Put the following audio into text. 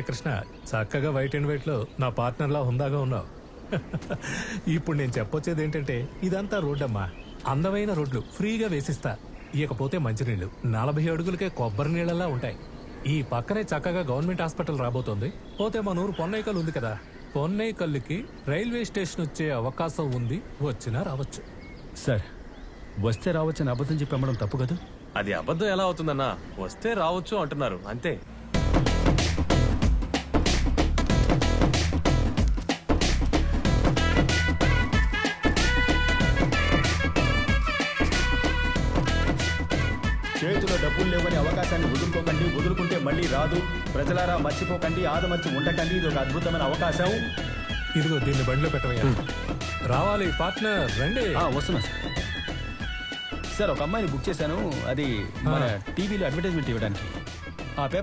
కృష్ణ, చక్కగా white and white లో నా పార్ట్నర్ లా హుందాగా ఉన్నావు. ఇప్పుడు నేను చెప్పొచ్చేది ఏంటంటే, ఇదంతా రోడ్డమ్మా, అందమైన రోడ్లు ఫ్రీగా వేసిస్తా. ఇకపోతే మంచినీళ్లు 40 అడుగులకే కొబ్బరి నీళ్ళలా ఉంటాయి. ఈ పక్కనే చక్కగా గవర్నమెంట్ హాస్పిటల్ రాబోతోంది. పోతే మన ఊరు పొన్నైకల్ ఉంది కదా, పొన్నైకల్లుకి రైల్వే స్టేషన్ వచ్చే అవకాశం ఉంది. వచ్చినా రావచ్చు. సార్, వస్తే రావచ్చని అబద్ధం చెప్పి అమ్మడం తప్పు కదా? అది అబద్ధం ఎలా అవుతుందన్నా? వస్తే రావచ్చు అంటున్నారు అంతే. చేతిలో డబ్బులు లేవని అవకాశాన్ని వదులుకోకండి, వదులుకుంటే మళ్ళీ రాదు. ప్రజలారా మర్చిపోకండి, ఆదమర్చి ఉండకండి. ఇది ఒక అద్భుతమైన అవకాశం. ఇదిగో దీన్ని బండిలో పెట్టవయ్యా. రావాలి పార్ట్నర్, రండి. వస్తున్నా సార్. సార్, ఒక అమ్మాయిని బుక్ చేశాను. అది మన టీవీలో అడ్వర్టైజ్మెంట్ ఇవ్వడానికి. ఆ పేపర్